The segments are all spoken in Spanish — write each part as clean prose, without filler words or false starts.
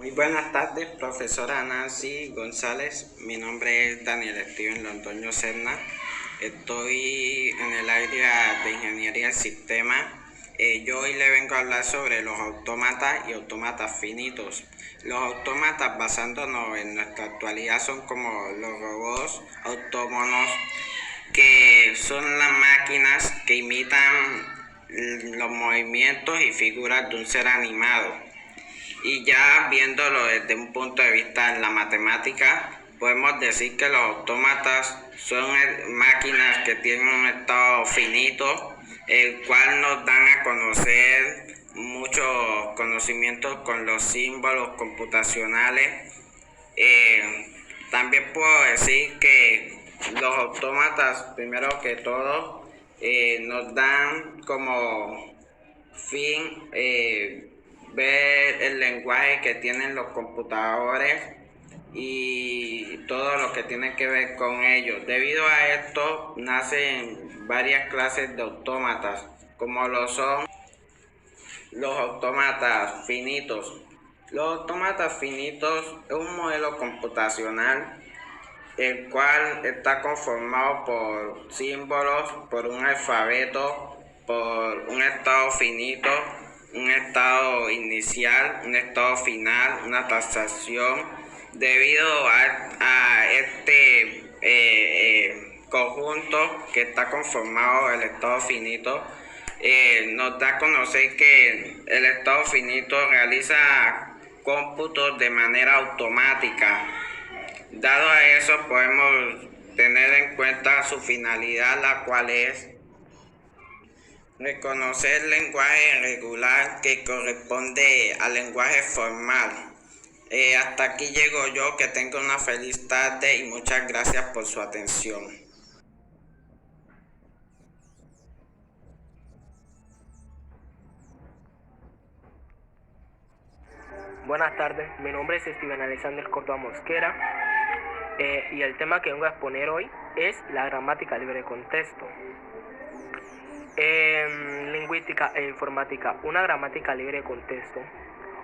Muy buenas tardes, profesora Nancy González. Mi nombre es Daniel Steven Londoño Serna. Estoy en el área de Ingeniería del Sistema. Yo hoy le vengo a hablar sobre los autómatas y autómatas finitos. Los autómatas, basándonos en nuestra actualidad, son como los robots autónomos, que son las máquinas que imitan los movimientos y figuras de un ser animado. Y ya viéndolo desde un punto de vista en la matemática, podemos decir que los autómatas son máquinas que tienen un estado finito, el cual nos dan a conocer muchos conocimientos con los símbolos computacionales. También puedo decir que los autómatas, primero que todo, nos dan como fin ver el lenguaje que tienen los computadores y todo lo que tiene que ver con ellos. Debido a esto nacen varias clases de autómatas, como lo son los autómatas finitos. Los autómatas finitos es un modelo computacional el cual está conformado por símbolos, por un alfabeto, por un estado finito, un estado inicial, un estado final, una transacción. Debido a este conjunto que está conformado el estado finito, nos da a conocer que el estado finito realiza cómputos de manera automática. Dado a eso, podemos tener en cuenta su finalidad, la cual es reconocer el lenguaje regular que corresponde al lenguaje formal. Hasta aquí llego yo, que tenga una feliz tarde y muchas gracias por su atención. Buenas tardes, mi nombre es Steven Alexander Córdoba Mosquera y el tema que vengo a exponer hoy es la gramática libre de contexto. En lingüística e informática, una gramática libre de contexto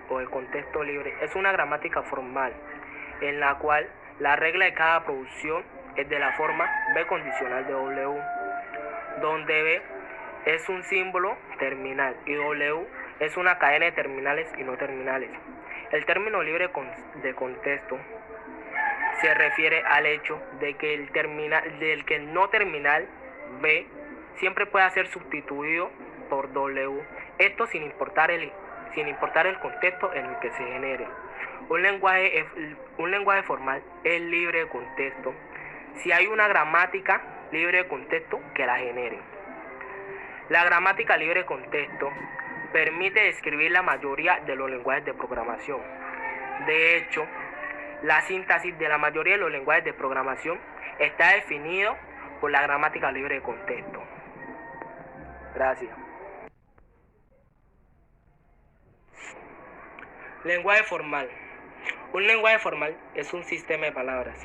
o el contexto libre es una gramática formal en la cual la regla de cada producción es de la forma B condicional de W, donde B es un símbolo terminal y W es una cadena de terminales y no terminales. El término libre de contexto se refiere al hecho de que el no terminal B siempre puede ser sustituido por W, esto sin importar el contexto en el que se genere. Un lenguaje formal es libre de contexto si hay una gramática libre de contexto que la genere. La gramática libre de contexto permite describir la mayoría de los lenguajes de programación. De hecho, la sintaxis de la mayoría de los lenguajes de programación está definido por la gramática libre de contexto. Gracias. Lenguaje formal. Un lenguaje formal es un sistema de palabras,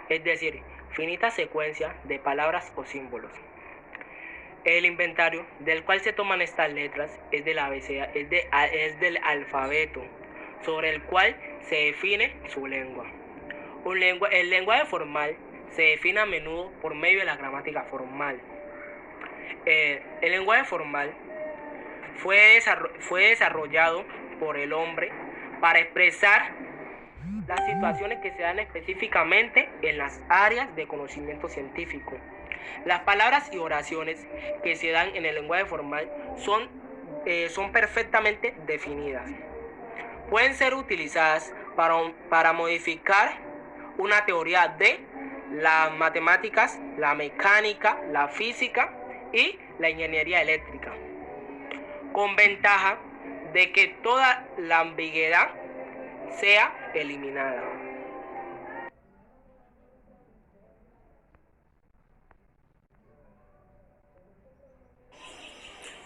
es decir, finita secuencia de palabras o símbolos. El inventario del cual se toman estas letras es del del alfabeto, sobre el cual se define su lengua. El lenguaje formal se define a menudo por medio de la gramática formal. El lenguaje formal fue desarrollado por el hombre para expresar las situaciones que se dan específicamente en las áreas de conocimiento científico. Las palabras y oraciones que se dan en el lenguaje formal son perfectamente definidas. Pueden ser utilizadas para modificar una teoría de las matemáticas, la mecánica, la física y la ingeniería eléctrica, con ventaja de que toda la ambigüedad sea eliminada.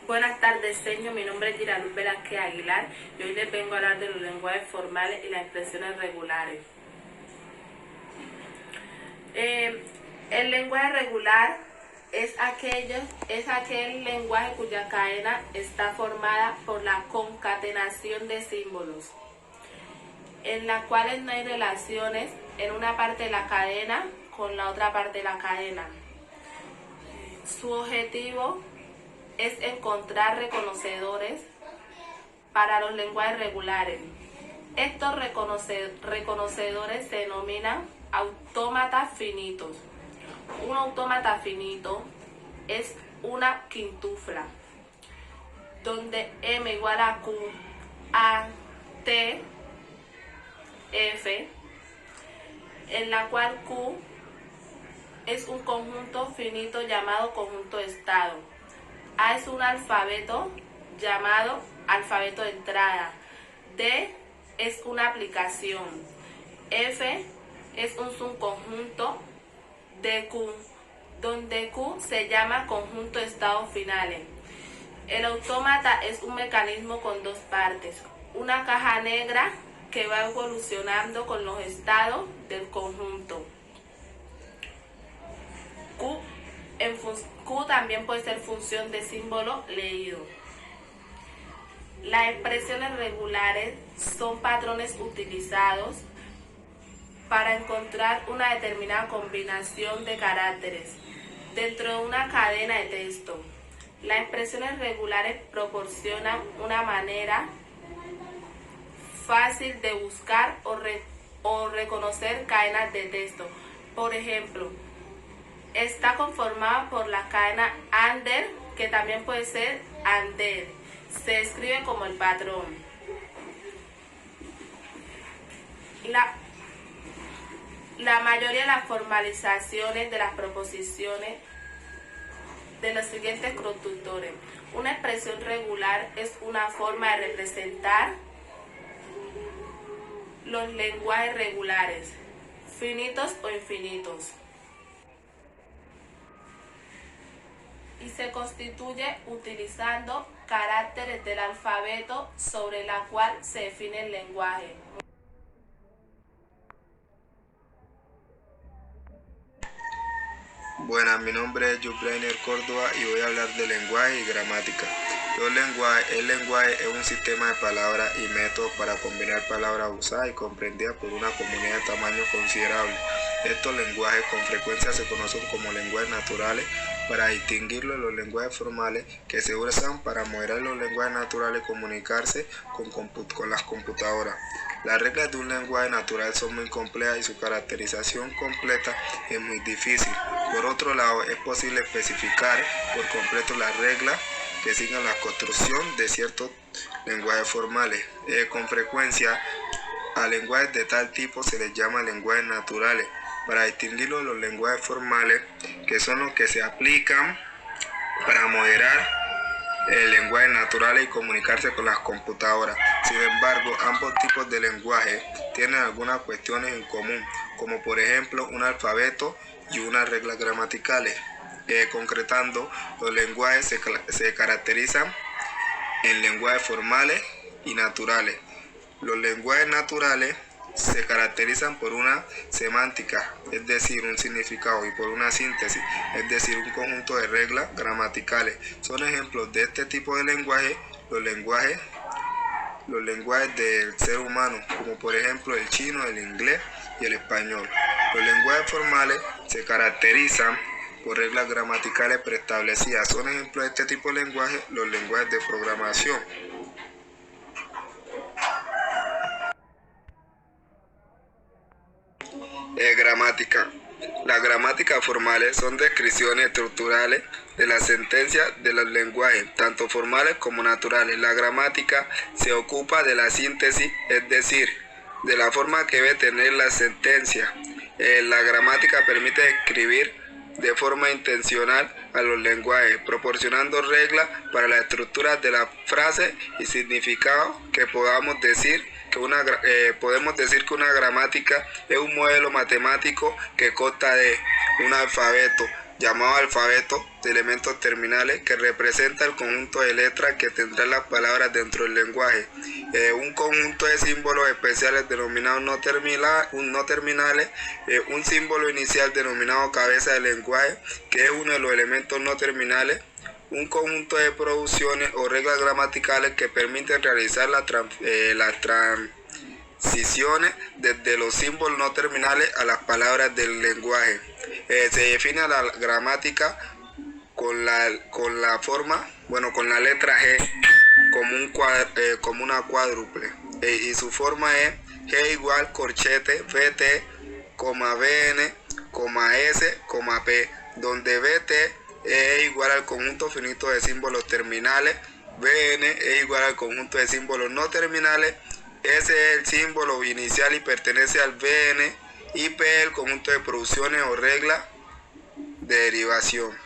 Buenas tardes, señor. Mi nombre es Giraluz Velázquez Aguilar y hoy les vengo a hablar de los lenguajes formales y las expresiones regulares. El lenguaje regular es aquel lenguaje cuya cadena está formada por la concatenación de símbolos. en las cuales no hay relaciones en una parte de la cadena con la otra parte de la cadena. Su objetivo es encontrar reconocedores para los lenguajes regulares. Estos reconocedores se denominan autómatas finitos. Un autómata finito es una quintufla donde M igual a Q, A, T, F, en la cual Q es un conjunto finito llamado conjunto de estado. A es un alfabeto llamado alfabeto de entrada. D es una aplicación. F es un subconjunto de Q, donde Q se llama conjunto de estados finales. El autómata es un mecanismo con dos partes, una caja negra que va evolucionando con los estados del conjunto. Q también puede ser función de símbolo leído. Las expresiones regulares son patrones utilizados para encontrar una determinada combinación de caracteres dentro de una cadena de texto. Las expresiones regulares proporcionan una manera fácil de buscar o reconocer cadenas de texto. Por ejemplo, está conformada por la cadena ANDER, que también puede ser ANDER. Se escribe como el patrón. La mayoría de las formalizaciones de las proposiciones de los siguientes constructores. Una expresión regular es una forma de representar los lenguajes regulares, finitos o infinitos, y se constituye utilizando caracteres del alfabeto sobre la cual se define el lenguaje. Buenas, mi nombre es Jubrainer Córdoba y voy a hablar de lenguaje y gramática. El lenguaje es un sistema de palabras y métodos para combinar palabras usadas y comprendidas por una comunidad de tamaño considerable. Estos lenguajes con frecuencia se conocen como lenguajes naturales para distinguirlos de los lenguajes formales que se usan para moderar los lenguajes naturales y comunicarse con las computadoras. Las reglas de un lenguaje natural son muy complejas y su caracterización completa es muy difícil. Por otro lado, es posible especificar por completo las reglas que siguen la construcción de ciertos lenguajes formales. Con frecuencia, a lenguajes de tal tipo se les llama lenguajes naturales, para distinguirlos de los lenguajes formales, que son los que se aplican para moderar el lenguaje natural y comunicarse con las computadoras. Sin embargo, ambos tipos de lenguaje tienen algunas cuestiones en común, como por ejemplo un alfabeto y unas reglas gramaticales. Concretando, los lenguajes se caracterizan en lenguajes formales y naturales. Los lenguajes naturales se caracterizan por una semántica, es decir, un significado, y por una síntesis, es decir, un conjunto de reglas gramaticales. Son ejemplos de este tipo de lenguaje los lenguajes del ser humano, como por ejemplo el chino, el inglés y el español. Los lenguajes formales se caracterizan por reglas gramaticales preestablecidas. Son ejemplos de este tipo de lenguaje los lenguajes de programación. Gramática. Las gramáticas formales son descripciones estructurales de las sentencias de los lenguajes, tanto formales como naturales. La gramática se ocupa de la síntesis, es decir, de la forma que debe tener la sentencia. La gramática permite escribir de forma intencional a los lenguajes, proporcionando reglas para la estructura de la frase y significado que podemos decir que una gramática es un modelo matemático que consta de un alfabeto, llamado alfabeto, de elementos terminales que representa el conjunto de letras que tendrán las palabras dentro del lenguaje, un conjunto de símbolos especiales denominados no terminales, un símbolo inicial denominado cabeza del lenguaje, que es uno de los elementos no terminales, un conjunto de producciones o reglas gramaticales que permiten realizar la transiciones desde los símbolos no terminales a las palabras del lenguaje. Se define la gramática con la letra G como una cuádruple. Y su forma es G igual corchete VT, BN, S, P, donde VT es igual al conjunto finito de símbolos terminales, BN es igual al conjunto de símbolos no terminales, S es el símbolo inicial y pertenece al BN, y P es el conjunto de producciones o reglas de derivación.